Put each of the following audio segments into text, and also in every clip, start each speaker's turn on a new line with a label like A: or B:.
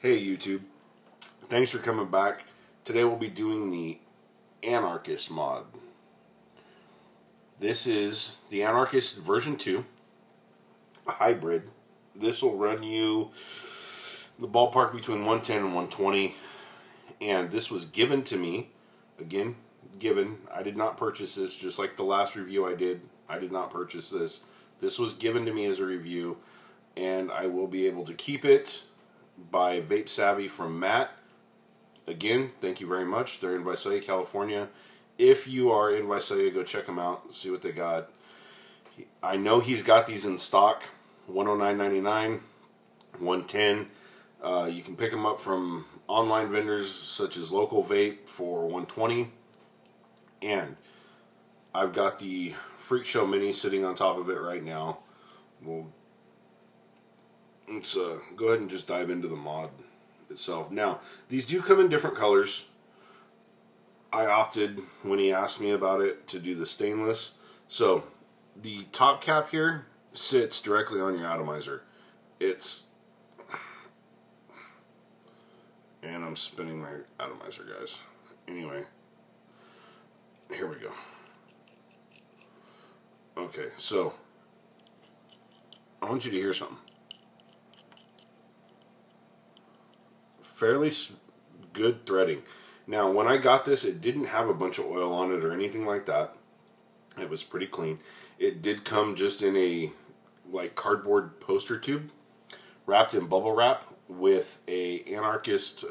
A: Hey YouTube, thanks for coming back. Today we'll be doing the Anarchist mod. This is the Anarchist version 2, a hybrid. This will run you the ballpark between 110 and 120, and this was given to me, again, given. I did not purchase this, just like the last review I did. I did not purchase this. This was given to me as a review, and I will be able to keep it by Vape Savvy from Matt. Again, thank you very much. They're in Visalia, California. If you are in Visalia, go check them out, see what they got. I know he's got these in stock, $109.99, $110. You can pick them up from online vendors such as Local Vape for $120. And I've got the Freak Show Mini sitting on top of it right now. Let's go ahead and just dive into the mod itself. Now, these do come in different colors. I opted, when he asked me about it, to do the stainless. So, the top cap here sits directly on your atomizer. And I'm spinning my atomizer, guys. Anyway, here we go. Okay, so, I want you to hear something. Fairly good threading. Now, when I got this, it didn't have a bunch of oil on it or anything like that. It was pretty clean. It did come just in a like cardboard poster tube, wrapped in bubble wrap with a Anarchist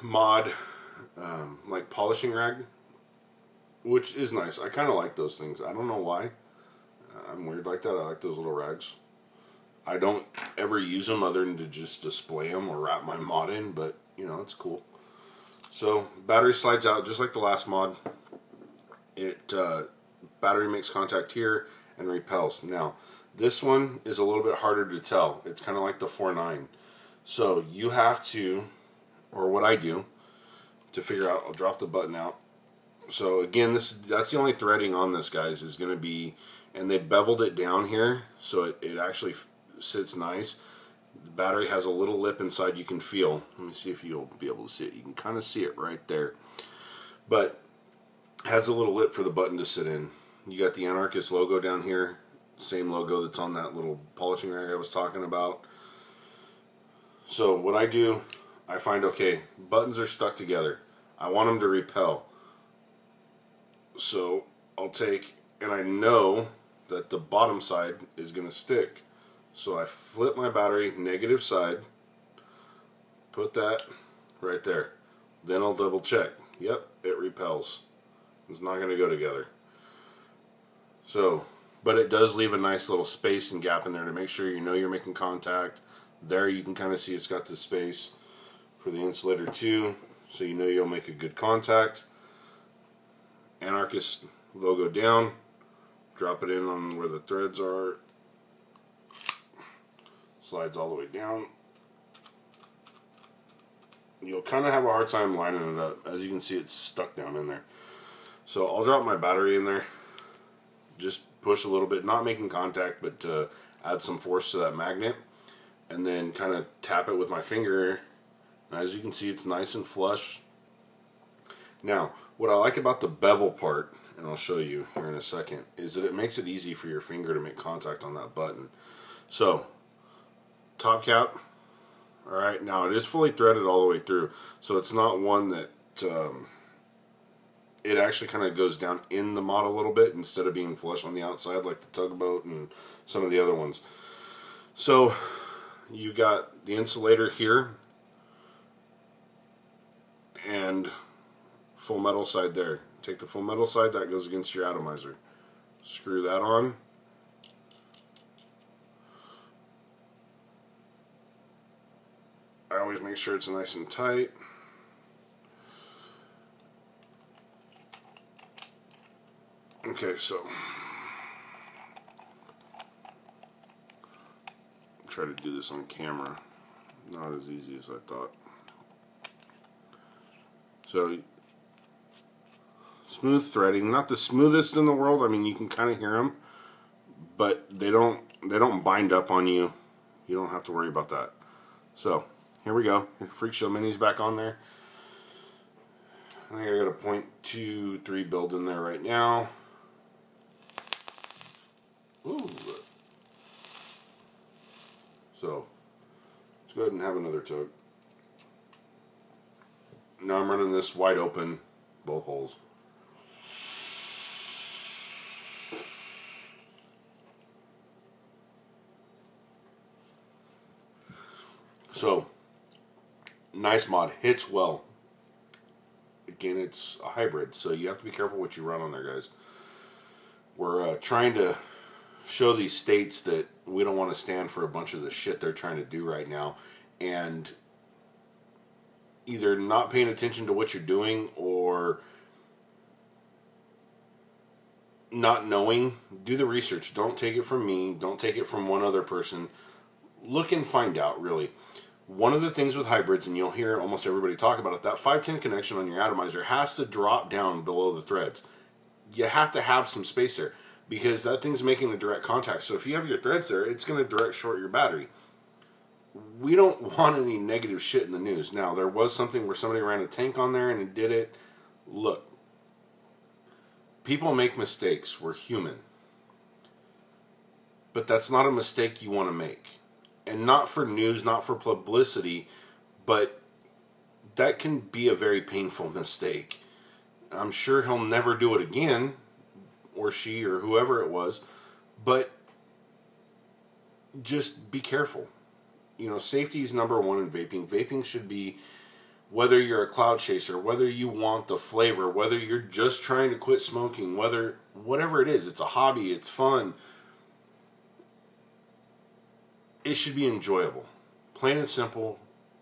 A: mod like polishing rag, which is nice. I kind of like those things. I don't know why. I'm weird like that. I like those little rags. I don't ever use them other than to just display them or wrap my mod in, but, you know, it's cool. So, battery slides out just like the last mod. Battery makes contact here and repels. Now, this one is a little bit harder to tell. It's kind of like the 4.9. So, you have to, or what I do, to figure out, I'll drop the button out. So, again, that's the only threading on this, guys, is going to be, and they beveled it down here, so it actually sits nice. The battery has a little lip inside you can feel. Let me see if you'll be able to see it. You can kind of see it right there. But has a little lip for the button to sit in. You got the Anarchist logo down here. Same logo that's on that little polishing rag I was talking about. So what I do, I find, okay, buttons are stuck together. I want them to repel. So I'll take, and I know that the bottom side is going to stick. So I flip my battery negative side, put that right there. Then I'll double check. Yep, it repels. It's not going to go together. So, but it does leave a nice little space and gap in there to make sure you know you're making contact. There you can kind of see it's got the space for the insulator too, so you know you'll make a good contact. Anarchist logo down. Drop it in on where the threads are. Slides all the way down. You'll kind of have a hard time lining it up. As you can see, it's stuck down in there. So I'll drop my battery in there. Just push a little bit, not making contact, but to add some force to that magnet. And then kind of tap it with my finger. And as you can see, it's nice and flush. Now, what I like about the bevel part, and I'll show you here in a second, is that it makes it easy for your finger to make contact on that button. So, top cap. Alright, now it is fully threaded all the way through, so it's not one that it actually kind of goes down in the mod a little bit instead of being flush on the outside like the Tugboat and some of the other ones. So you got the insulator here and full metal side there. Take the full metal side, that goes against your atomizer. Screw that on. I always make sure it's nice and tight. Okay, so try to do this on camera. Not as easy as I thought. So smooth threading, not the smoothest in the world. I mean, you can kind of hear them, but they don't bind up on you. You don't have to worry about that. So, here we go. Freak Show Mini's back on there. I think I got a .23 build in there right now. Ooh. So, let's go ahead and have another tug. Now I'm running this wide open, both holes. So, nice mod, hits well. Again, it's a hybrid, so you have to be careful what you run on there, guys. We're trying to show these states that we don't want to stand for a bunch of the shit they're trying to do right now, and either not paying attention to what you're doing or not knowing. Do the research. Don't take it from me. Don't take it from one other person. Look and find out, really. One of the things with hybrids, and you'll hear almost everybody talk about it, that 510 connection on your atomizer has to drop down below the threads. You have to have some space there because that thing's making a direct contact. So if you have your threads there, it's going to direct short your battery. We don't want any negative shit in the news. Now, there was something where somebody ran a tank on there and it did it. Look, people make mistakes. We're human. But that's not a mistake you want to make. And not for news, not for publicity, but that can be a very painful mistake. I'm sure he'll never do it again, or she, or whoever it was, but just be careful. You know, safety is number one in vaping. Vaping should be, whether you're a cloud chaser, whether you want the flavor, whether you're just trying to quit smoking, whatever it is, it's a hobby, it's fun. It should be enjoyable. Plain and simple,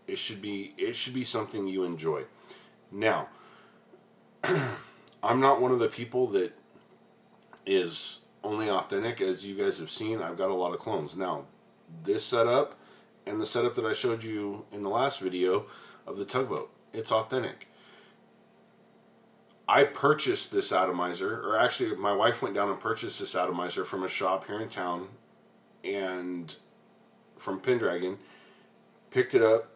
A: it should be something you enjoy. Now, I'm not one of the people that is only authentic. As you guys have seen, I've got a lot of clones. Now, this setup and the setup that I showed you in the last video of the tugboat, it's authentic. I purchased this atomizer, or actually my wife went down and purchased this atomizer from a shop here in town, and from Pendragon, picked it up.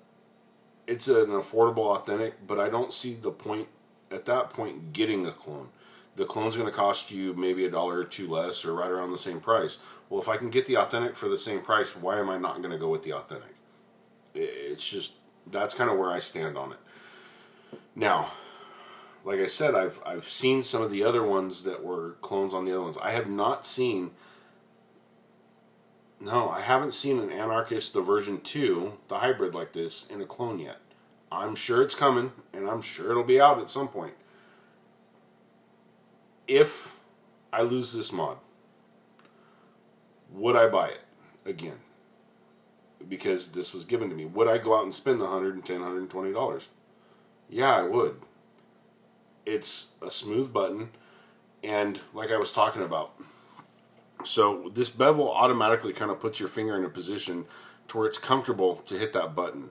A: It's an affordable authentic, but I don't see the point at that point getting a clone. The clone's going to cost you maybe $1 or $2 less, or right around the same price. Well, if I can get the authentic for the same price, why am I not going to go with the authentic? It's just, that's kind of where I stand on it. Now, like I said, I've seen some of the other ones that were clones on the other ones. I have not seen, no, I haven't seen an Anarchist, the version 2, the hybrid like this, in a clone yet. I'm sure it's coming, and I'm sure it'll be out at some point. If I lose this mod, would I buy it again? Because this was given to me. Would I go out and spend the $110, $120? Yeah, I would. It's a smooth button, and like I was talking about, so this bevel automatically kind of puts your finger in a position to where it's comfortable to hit that button.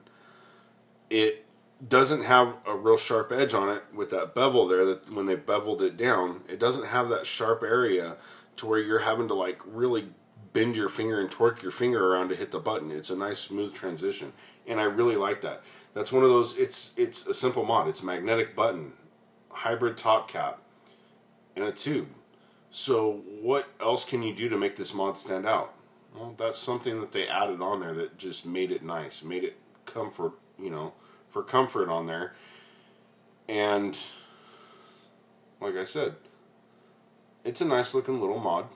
A: It doesn't have a real sharp edge on it with that bevel there, that when they beveled it down, it doesn't have that sharp area to where you're having to like really bend your finger and torque your finger around to hit the button. It's a nice smooth transition, and I really like that. That's one of those, it's a simple mod. It's a magnetic button, hybrid top cap, and a tube. So what else can you do to make this mod stand out? Well, that's something that they added on there that just made it nice, made it comfort, you know, for comfort on there. And like I said, it's a nice looking little mod.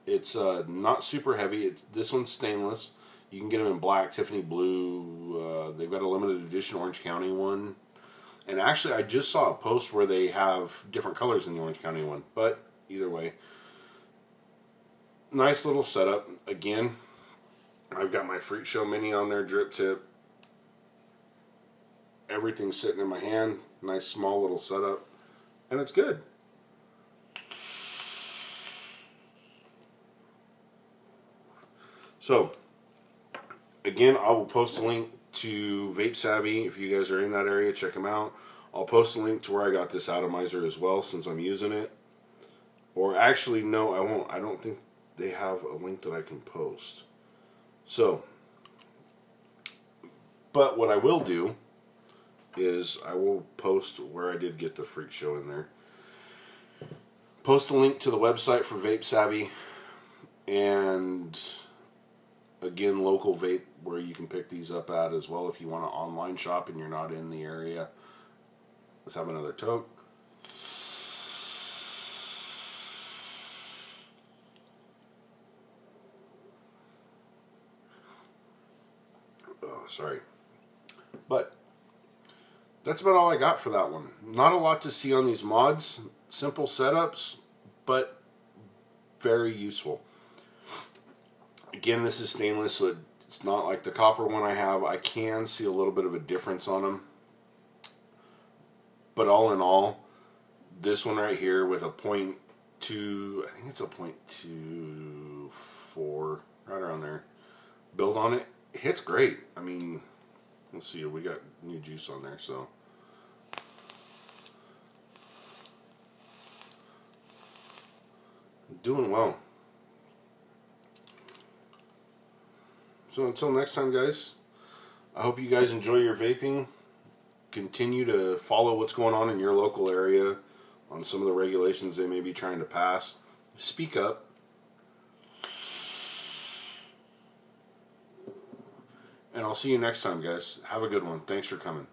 A: It's not super heavy. This one's stainless. You can get them in black, Tiffany blue. They've got a limited edition Orange County one. And actually, I just saw a post where they have different colors in the Orange County one. But either way, nice little setup. Again, I've got my Freak Show Mini on there, drip tip. Everything's sitting in my hand. Nice small little setup. And it's good. So, again, I will post a link to Vape Savvy. If you guys are in that area, check them out. I'll post a link to where I got this atomizer as well, since I'm using it. Or actually, no, I won't. I don't think they have a link that I can post. So, But what I will do is I will post where I did get the freak show in there. Post a link to the website for Vape Savvy, and again, local vape where you can pick these up at as well if you want to online shop and you're not in the area. Let's have another toke. Oh, sorry. But that's about all I got for that one. Not a lot to see on these mods. Simple setups, but very useful. Again, this is stainless, so it's not like the copper one I have. I can see a little bit of a difference on them. But all in all, this one right here with a .2, I think it's a .24, right around there, build on it, hits great. I mean, let's see, we got new juice on there, so. Doing well. So until next time, guys, I hope you guys enjoy your vaping. Continue to follow what's going on in your local area on some of the regulations they may be trying to pass. Speak up. And I'll see you next time, guys. Have a good one. Thanks for coming.